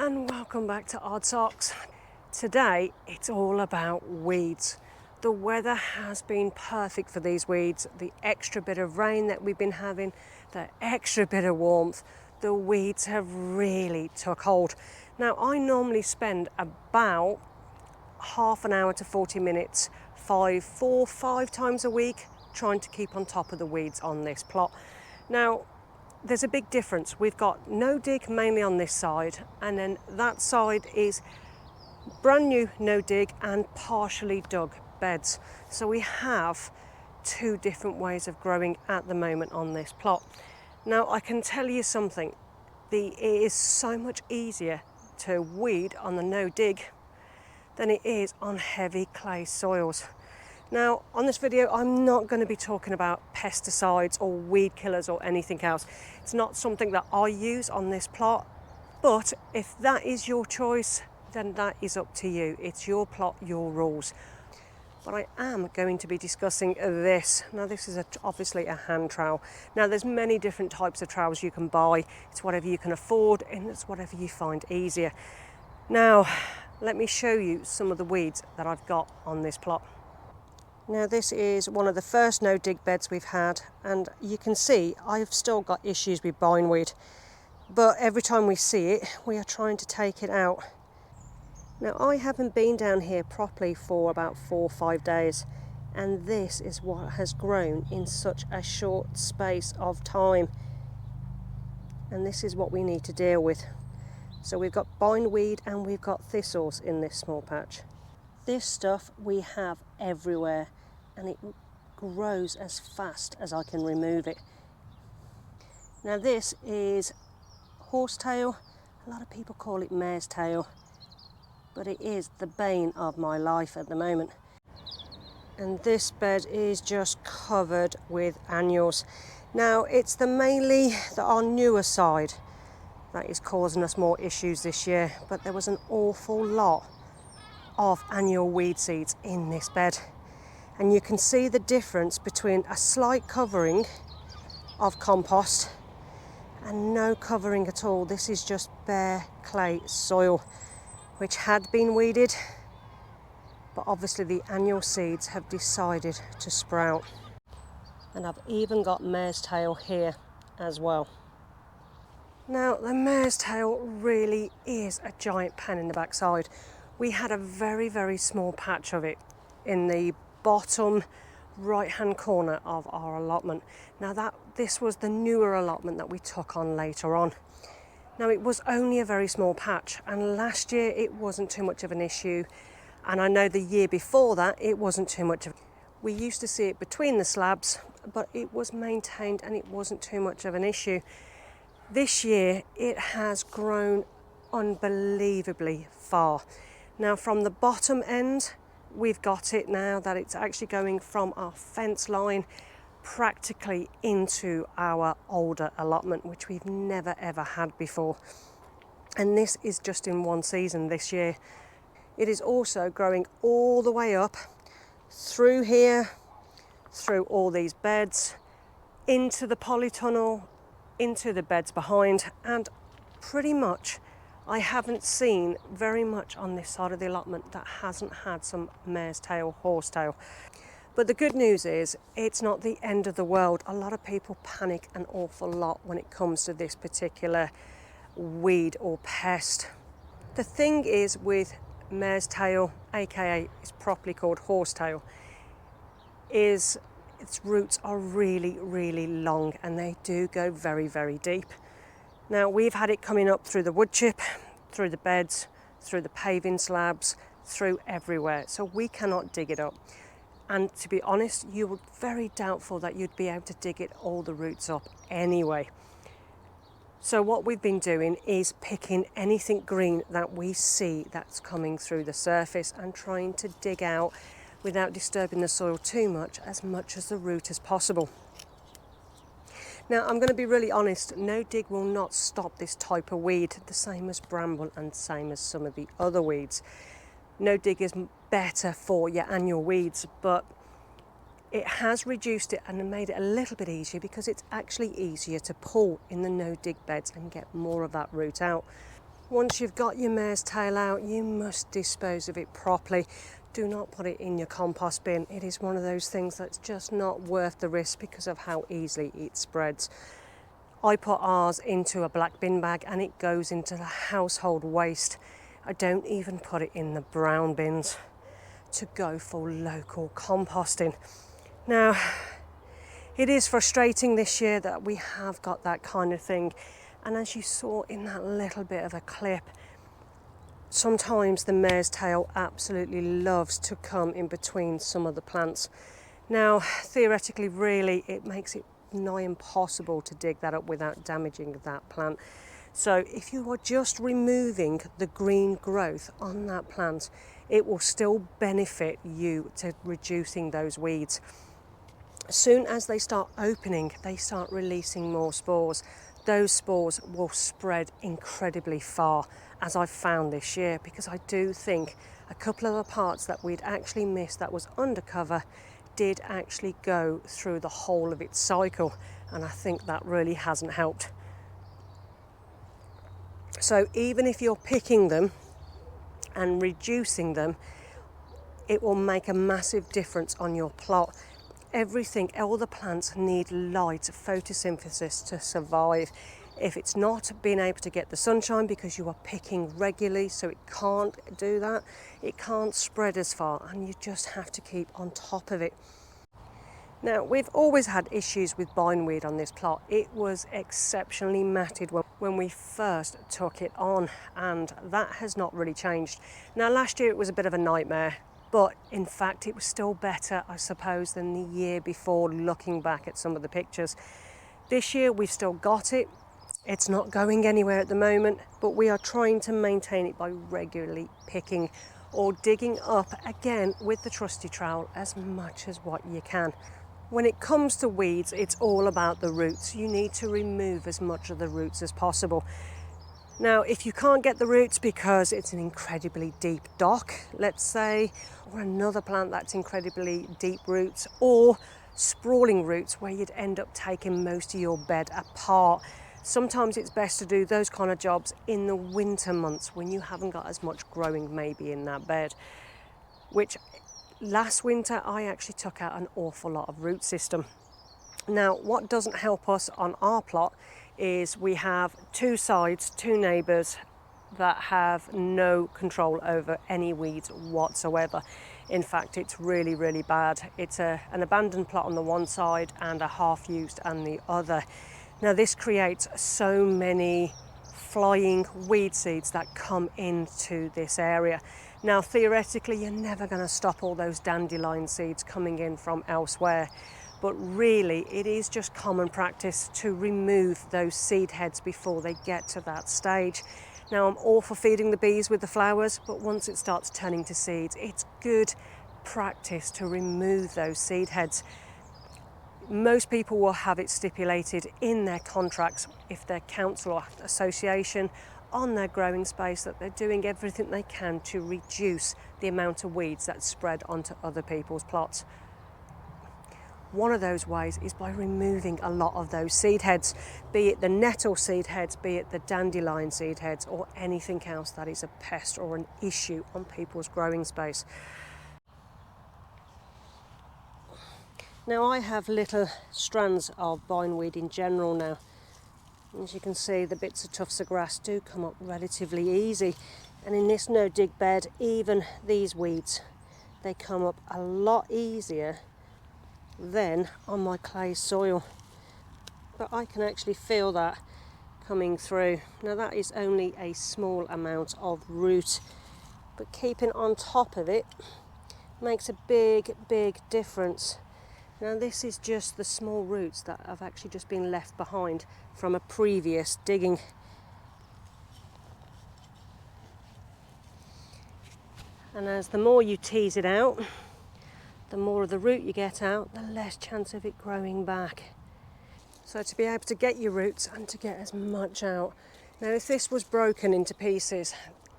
and welcome back to Odd Socks. Today it's all about weeds. The weather has been perfect for these weeds. The extra bit of rain that we've been having, the extra bit of warmth, the weeds have really took hold. Now I normally spend about half an hour to 40 minutes, 5 times a week trying to keep on top of the weeds on this plot. Now there's a big difference. We've got no dig mainly on this side, and then that side is brand new no dig and partially dug beds. So we have two different ways of growing at the moment on this plot. Now I can tell you something, it is so much easier to weed on the no dig than it is on heavy clay soils. Now on this video I'm not going to be talking about pesticides or weed killers or anything else. It's not something that I use on this plot, but if that is your choice, then that is up to you. It's your plot, your rules. But I am going to be discussing this. Now this is obviously a hand trowel. Now there's many different types of trowels you can buy. It's whatever you can afford and it's whatever you find easier. Now let me show you some of the weeds that I've got on this plot. Now this is one of the first no dig beds we've had, and you can see I've still got issues with bindweed, but every time we see it we are trying to take it out. Now I haven't been down here properly for about 4 or 5 days, and this is what has grown in such a short space of time, and this is what we need to deal with. So we've got bindweed and we've got thistles in this small patch. This stuff we have everywhere, and it grows as fast as I can remove it. Now this is horsetail. A lot of people call it mare's tail, but it is the bane of my life at the moment. And this bed is just covered with annuals. Now it's the mainly our newer side that is causing us more issues this year, but there was an awful lot of annual weed seeds in this bed, and you can see the difference between a slight covering of compost and no covering at all. This is just bare clay soil which had been weeded, but obviously the annual seeds have decided to sprout. And I've even got mare's tail here as well. Now the mare's tail really is a giant pain in the backside. We had a very, very small patch of it in the bottom right hand corner of our allotment. Now this was the newer allotment that we took on later on. Now it was only a very small patch, and last year it wasn't too much of an issue, and I know the year before that it wasn't too much of. We used to see it between the slabs, but it was maintained and it wasn't too much of an issue. This year it has grown unbelievably far. Now from the bottom end, we've got it now that it's actually going from our fence line practically into our older allotment, which we've never ever had before. And this is just in one season this year. It is also growing all the way up through here, through all these beds, into the polytunnel, into the beds behind, and pretty much I haven't seen very much on this side of the allotment that hasn't had some mare's tail, horsetail. But the good news is it's not the end of the world. A lot of people panic an awful lot when it comes to this particular weed or pest. The thing is with mare's tail, aka it's properly called horsetail, is its roots are really, really long, and they do go very, very deep. Now we've had it coming up through the wood chip, through the beds, through the paving slabs, through everywhere. So we cannot dig it up. And to be honest, you were very doubtful that you'd be able to dig it all the roots up anyway. So what we've been doing is picking anything green that we see that's coming through the surface and trying to dig out without disturbing the soil too much as the root as possible. Now I'm going to be really honest, no dig will not stop this type of weed, the same as bramble and same as some of the other weeds. No dig is better for your annual weeds, but it has reduced it and made it a little bit easier because it's actually easier to pull in the no dig beds and get more of that root out. Once you've got your mare's tail out, you must dispose of it properly. Do not put it in your compost bin. It is one of those things that's just not worth the risk because of how easily it spreads. I put ours into a black bin bag and it goes into the household waste. I don't even put it in the brown bins to go for local composting. Now, it is frustrating this year that we have got that kind of thing. And as you saw in that little bit of a clip, sometimes the mare's tail absolutely loves to come in between some of the plants. Now, theoretically, really, it makes it nigh impossible to dig that up without damaging that plant. So if you are just removing the green growth on that plant, it will still benefit you to reducing those weeds. As soon as they start opening, they start releasing more spores. Those spores will spread incredibly far, as I've found this year, because I do think a couple of the parts that we'd actually missed that was undercover did actually go through the whole of its cycle, and I think that really hasn't helped. So even if you're picking them and reducing them, it will make a massive difference on your plot. Everything, all the plants need light, photosynthesis to survive. If it's not being able to get the sunshine because you are picking regularly, so it can't do that, it can't spread as far, and you just have to keep on top of it. Now, we've always had issues with bindweed on this plot. It was exceptionally matted when we first took it on, and that has not really changed. Now, last year it was a bit of a nightmare, but in fact it was still better, I suppose, than the year before, looking back at some of the pictures. This year we've still got it. It's not going anywhere at the moment, but we are trying to maintain it by regularly picking or digging up again with the trusty trowel as much as what you can. When it comes to weeds, it's all about the roots. You need to remove as much of the roots as possible. Now, if you can't get the roots because it's an incredibly deep dock, let's say, or another plant that's incredibly deep roots, or sprawling roots where you'd end up taking most of your bed apart, sometimes it's best to do those kind of jobs in the winter months when you haven't got as much growing maybe in that bed, which last winter I actually took out an awful lot of root system. Now, what doesn't help us on our plot is we have two sides, two neighbours that have no control over any weeds whatsoever. In fact, it's really, really bad. It's an abandoned plot on the one side and a half used on the other. Now, this creates so many flying weed seeds that come into this area. Now, theoretically, you're never going to stop all those dandelion seeds coming in from elsewhere, but really it is just common practice to remove those seed heads before they get to that stage. Now, I'm all for feeding the bees with the flowers, but once it starts turning to seeds, it's good practice to remove those seed heads. Most people will have it stipulated in their contracts, if they're council or association, on their growing space, that they're doing everything they can to reduce the amount of weeds that spread onto other people's plots. One of those ways is by removing a lot of those seed heads, be it the nettle seed heads, be it the dandelion seed heads, or anything else that is a pest or an issue on people's growing space. Now, I have little strands of bindweed in general now. As you can see, the bits of tufts of grass do come up relatively easy, and in this no dig bed, even these weeds, they come up a lot easier than on my clay soil. But I can actually feel that coming through. Now, that is only a small amount of root, but keeping on top of it makes a big difference. Now, this is just the small roots that have actually just been left behind from a previous digging. And as the more you tease it out, the more of the root you get out, the less chance of it growing back. So to be able to get your roots and to get as much out. Now, if this was broken into pieces,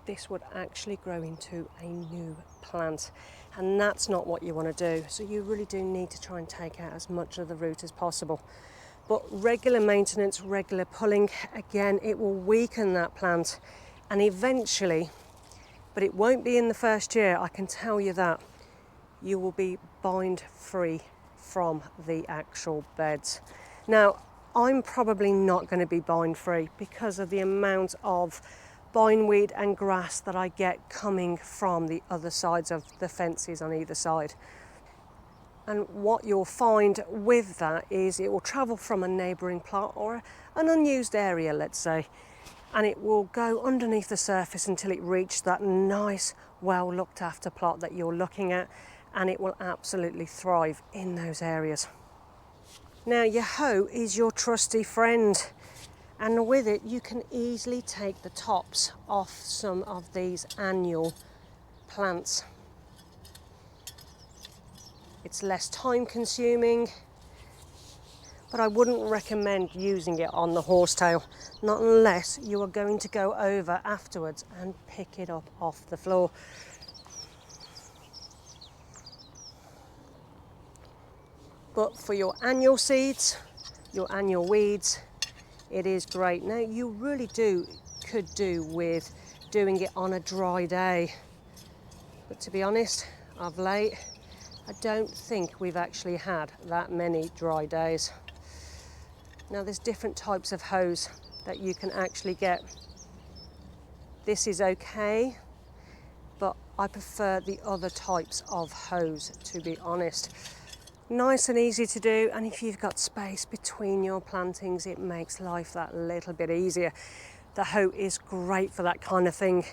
this would actually grow into a new plant, and that's not what you want to do. So you really do need to try and take out as much of the root as possible. But regular maintenance, regular pulling, again, it will weaken that plant And eventually, but it won't be in the first year, I can tell you that, you will be bind free from the actual beds. Now, I'm probably not going to be bind free because of the amount of bindweed and grass that I get coming from the other sides of the fences on either side. And what you'll find with that is it will travel from a neighbouring plot or an unused area, let's say, and it will go underneath the surface until it reaches that nice, well looked after plot that you're looking at, and it will absolutely thrive in those areas. Now, your hoe is your trusty friend, and with it you can easily take the tops off some of these annual plants. It's less time consuming, but I wouldn't recommend using it on the horsetail, not unless you are going to go over afterwards and pick it up off the floor. But for your annual seeds, your annual weeds, it is great. Now, you really could do with doing it on a dry day, but to be honest, of late, I don't think we've actually had that many dry days. Now, there's different types of hose that you can actually get. This is okay, but I prefer the other types of hose, to be honest. Nice and easy to do, and if you've got space between your plantings, it makes life that little bit easier. The hoe is great for that kind of thing,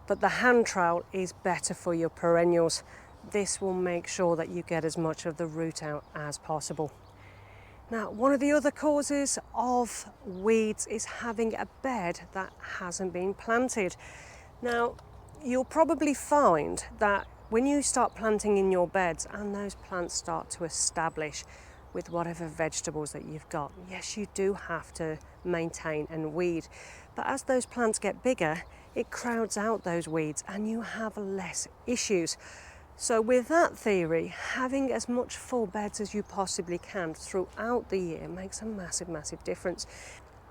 but the hand trowel is better for your perennials. This will make sure that you get as much of the root out as possible. Now, one of the other causes of weeds is having a bed that hasn't been planted. Now, you'll probably find that when you start planting in your beds and those plants start to establish with whatever vegetables that you've got, yes, you do have to maintain and weed. But as those plants get bigger, it crowds out those weeds and you have less issues. So with that theory, having as much full beds as you possibly can throughout the year makes a massive, massive difference.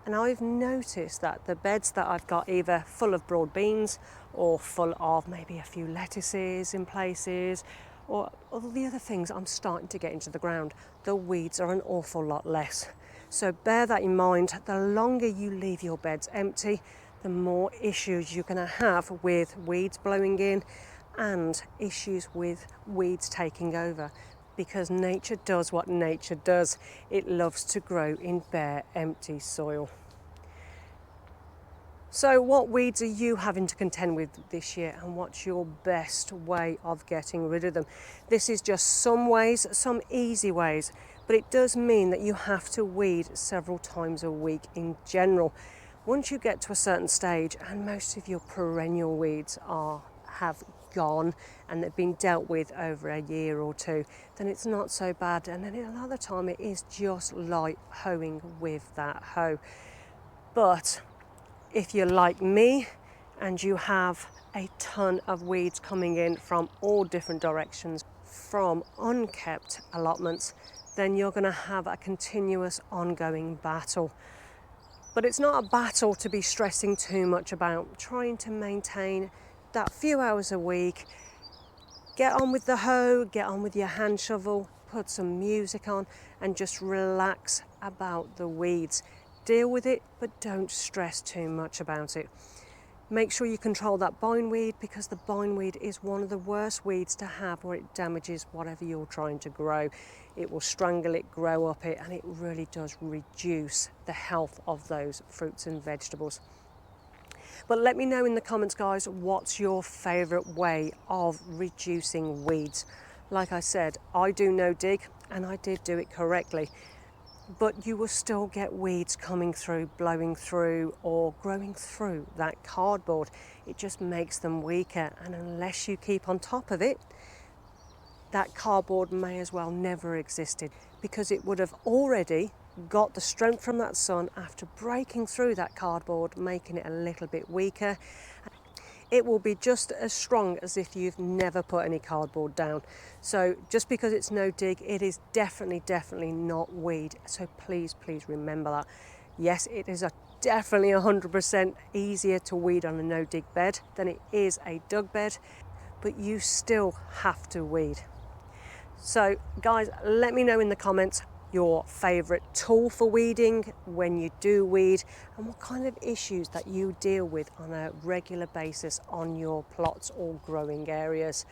And I've noticed that the beds that I've got either full of broad beans or full of maybe a few lettuces in places, or all the other things I'm starting to get into the ground, the weeds are an awful lot less. So bear that in mind. The longer you leave your beds empty, the more issues you're going to have with weeds blowing in and issues with weeds taking over, because nature does what nature does. It loves to grow in bare, empty soil. So what weeds are you having to contend with this year, and what's your best way of getting rid of them? This is just some ways, some easy ways, but it does mean that you have to weed several times a week in general. Once you get to a certain stage and most of your perennial weeds have gone and they've been dealt with over a year or two, then it's not so bad, and then a lot of the time it is just light hoeing with that hoe. But if you're like me and you have a ton of weeds coming in from all different directions from unkept allotments, then you're going to have a continuous ongoing battle. But it's not a battle to be stressing too much about. Trying to maintain that few hours a week, get on with the hoe, get on with your hand shovel, put some music on and just relax about the weeds. Deal with it, but don't stress too much about it. Make sure you control that bindweed, because the bindweed is one of the worst weeds to have where it damages whatever you're trying to grow. It will strangle it, grow up it, and it really does reduce the health of those fruits and vegetables. But let me know in the comments, guys, what's your favourite way of reducing weeds? Like I said, I do no dig, and I did do it correctly. But you will still get weeds coming through, blowing through, or growing through that cardboard. It just makes them weaker, and unless you keep on top of it, that cardboard may as well never existed, because it would have already got the strength from that sun after breaking through that cardboard, making it a little bit weaker. It will be just as strong as if you've never put any cardboard down. So just because it's no dig, it is definitely not weed. So please remember that. Yes, it is a definitely 100% easier to weed on a no-dig bed than it is a dug bed, but you still have to weed. So guys, let me know in the comments your favourite tool for weeding when you do weed, and what kind of issues that you deal with on a regular basis on your plots or growing areas.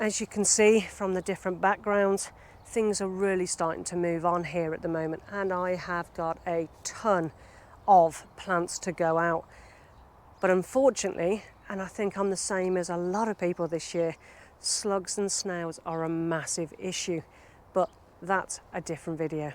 As you can see from the different backgrounds, things are really starting to move on here at the moment, and I have got a ton of plants to go out. But unfortunately, and I think I'm the same as a lot of people this year, slugs and snails are a massive issue, but that's a different video.